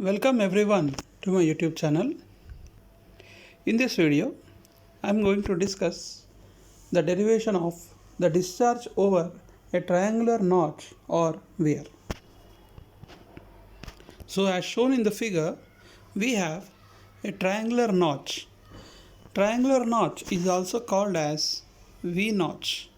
Welcome everyone to my YouTube channel. In this video, I am going to discuss the derivation of the discharge over a triangular notch or weir. So as shown in the figure, we have a triangular notch. Triangular notch is also called as V notch.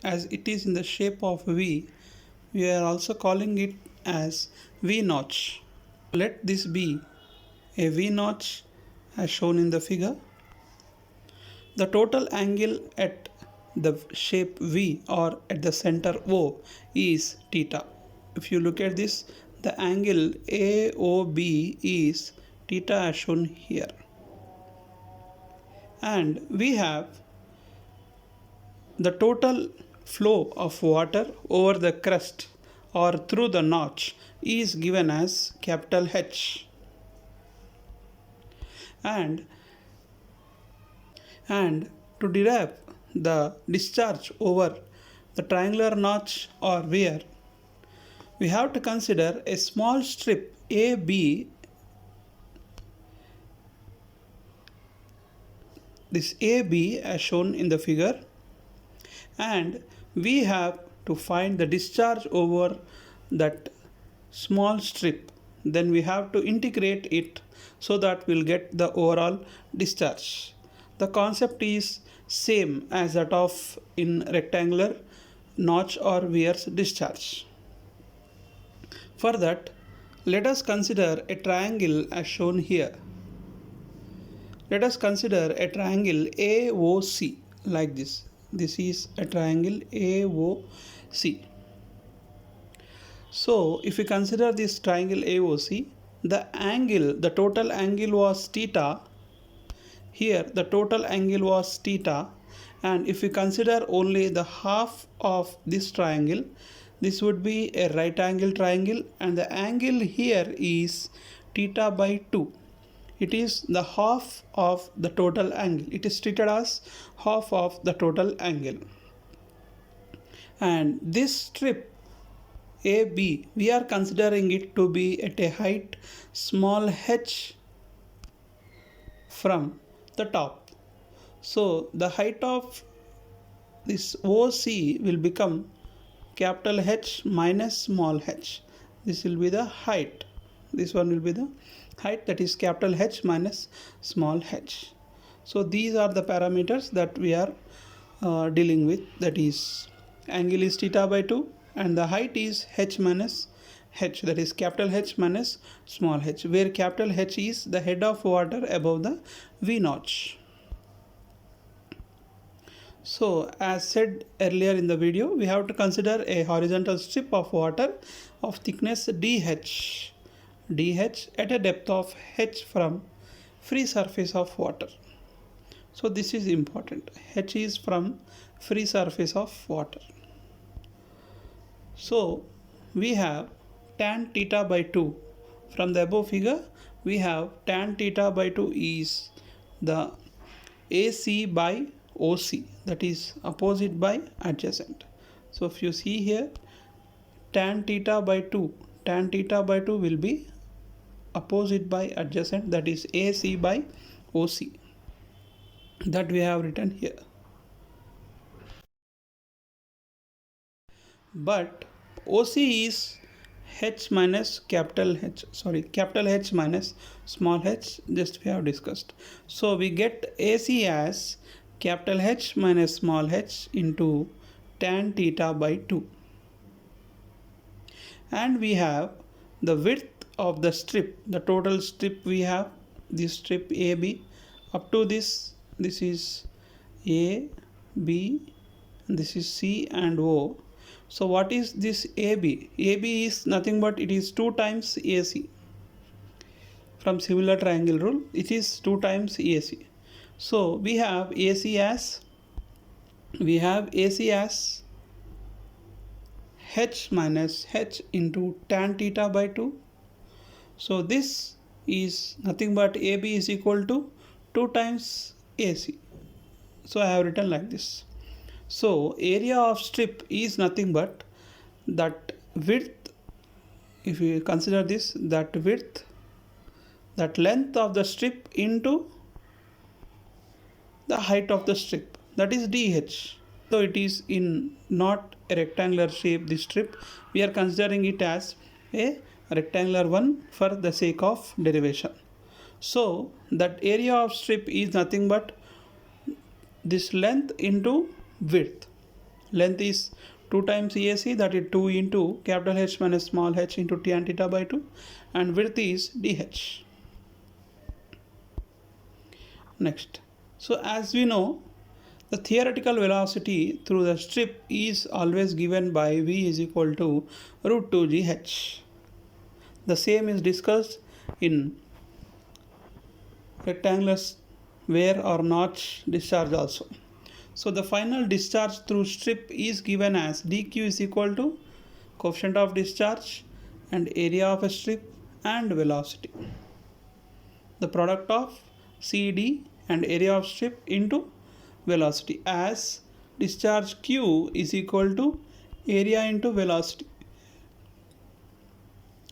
As it is in the shape of V, we are also calling it as V notch. Let this be a V notch as shown in the figure. The total angle at the shape V or at the center O is theta. If you look at this, the angle AOB is theta as shown here. And we have the total flow of water over the crust or through the notch is given as capital H. And to derive the discharge over the triangular notch or weir, we have to consider a small strip AB. This AB as shown in the figure, and we have to find the discharge over that small strip. Then we have to integrate it so that we'll get the overall discharge. The concept is same as that of in rectangular notch or weir's discharge. For that, let us consider a triangle as shown here. Let us consider a triangle AOC like this. This is a triangle AOC. So if we consider this triangle AOC, the total angle was theta. Here the total angle was theta, and if we consider only the half of this triangle, this would be a right angle triangle, and the angle here is theta by 2. It is the half of the total angle. It is treated as half of the total angle. And this strip AB, we are considering it to be at a height small h from the top. So the height of this OC will become capital H minus small h. This will be the height. This one will be the height, that is capital H minus small h. So these are the parameters that we are dealing with, that is angle is theta by 2 and the height is h minus h, that is capital H minus small h, where capital H is the head of water above the V notch. So as said earlier in the video, we have to consider a horizontal strip of water of thickness dh at a depth of h from free surface of water. So this is important. H is from free surface of water. So we have tan theta by 2. From the above figure, we have tan theta by 2 is the AC by OC, that is opposite by adjacent. So if you see here, tan theta by 2 will be opposite by adjacent, that is AC by OC, that we have written here. But OC is H minus capital H minus small h, just we have discussed. So we get AC as capital H minus small h into tan theta by 2. And we have the width of the strip, the total strip we have, this strip AB up to this is A, B, and this is C and O. So what is this AB? AB is nothing but it is 2 times AC. From similar triangle rule, it is 2 times AC. So we have AC as H minus H into tan theta by 2. So this is nothing but AB is equal to 2 times AC. So I have written like this. So area of strip is nothing but that width. If you consider this, that width that length of the strip into the height of the strip, that is dh. So it is in not a rectangular shape, this strip, we are considering it as a rectangular one for the sake of derivation. So that area of strip is nothing but this length into width. Length is 2 times EAC, that is 2 into capital H minus small h into tan theta by 2, and width is dh. Next, so as we know, the theoretical velocity through the strip is always given by v is equal to root 2 gh. The same is discussed in rectangular weir or notch discharge also. So the final discharge through strip is given as dq is equal to coefficient of discharge and area of a strip and velocity. The product of CD and area of strip into velocity, as discharge q is equal to area into velocity,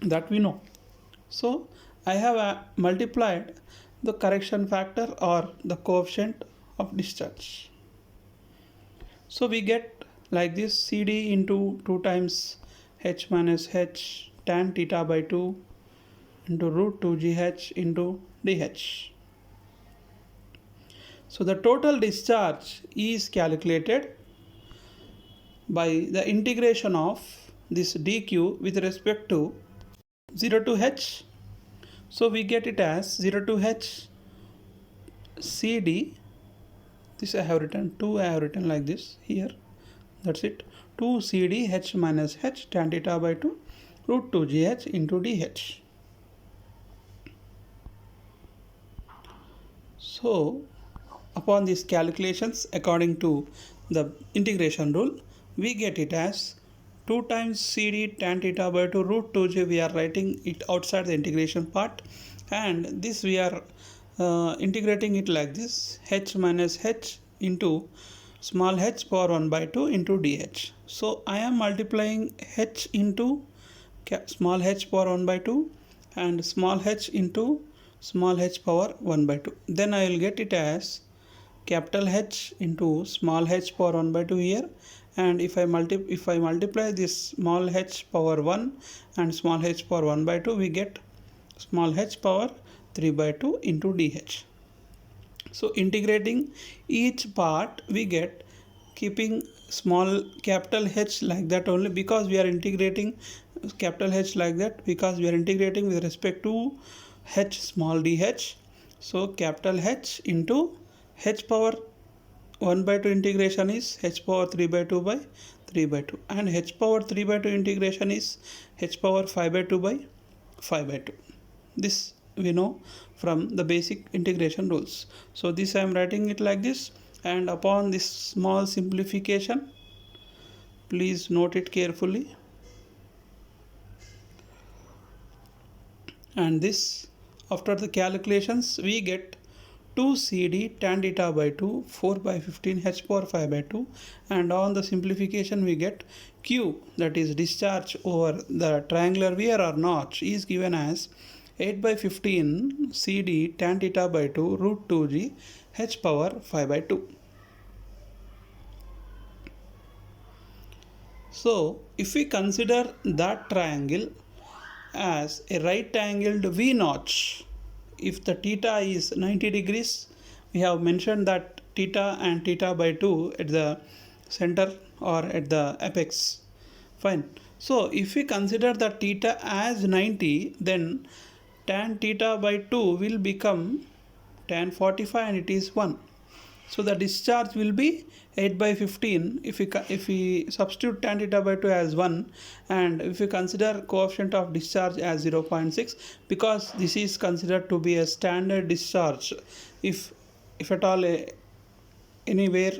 that we know. So I have multiplied the correction factor or the coefficient of discharge. So we get like this, CD into 2 times h minus h tan theta by 2 into root 2 gh into dh. So the total discharge is calculated by the integration of this dq with respect to 0 to h. So we get it as 0 to h CD. This I have written like this here. That's it. 2 CD h minus h tan theta by 2 root 2 gh into dh. So upon these calculations, according to the integration rule, we get it as 2 times CD tan theta by 2 root 2g. We are writing it outside the integration part, and this we are integrating it like this, h minus h into small h power 1 by 2 into dh. So I am multiplying h into small h power 1 by 2 and small h into small h power 1 by 2. Then I will get it as capital H into small h power 1 by 2 here, and if I multiply this small h power 1 and small h power 1 by 2, we get small h power 3 by 2 into dh. So integrating each part, we get keeping small capital H like that only, because we are integrating capital H like that, because we are integrating with respect to h small dh. So capital H into h power 1 by 2 integration is h power 3 by 2 by 3 by 2, and h power 3 by 2 integration is h power 5 by 2 by 5 by 2. This we know from the basic integration rules. So this I am writing it like this, and upon this small simplification, please note it carefully, and this after the calculations we get 2 CD tan theta by 2 4 by 15 h power 5 by 2, and on the simplification we get Q, that is discharge over the triangular weir or notch, is given as 8 by 15 CD tan theta by 2 root 2g h power 5 by 2. So if we consider that triangle as a right angled V notch, if the theta is 90 degrees, we have mentioned that theta and theta by 2 at the center or at the apex. Fine. So if we consider the theta as 90, then tan theta by 2 will become tan 45 and it is 1. So the discharge will be 8 by 15 if we substitute tan theta by 2 as 1, and if we consider coefficient of discharge as 0.6, because this is considered to be a standard discharge. If at all anywhere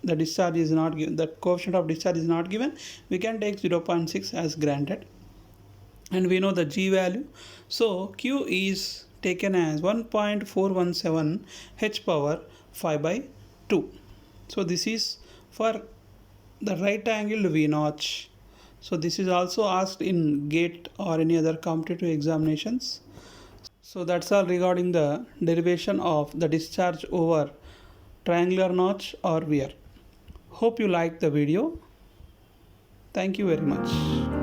the discharge is not given, the coefficient of discharge is not given, we can take 0.6 as granted, and we know the G value. So Q is taken as 1.417 h power 5 by 2. So this is for the right angled V notch. So this is also asked in GATE or any other competitive examinations. So that's all regarding the derivation of the discharge over triangular notch or weir. Hope you liked the video. Thank you very much.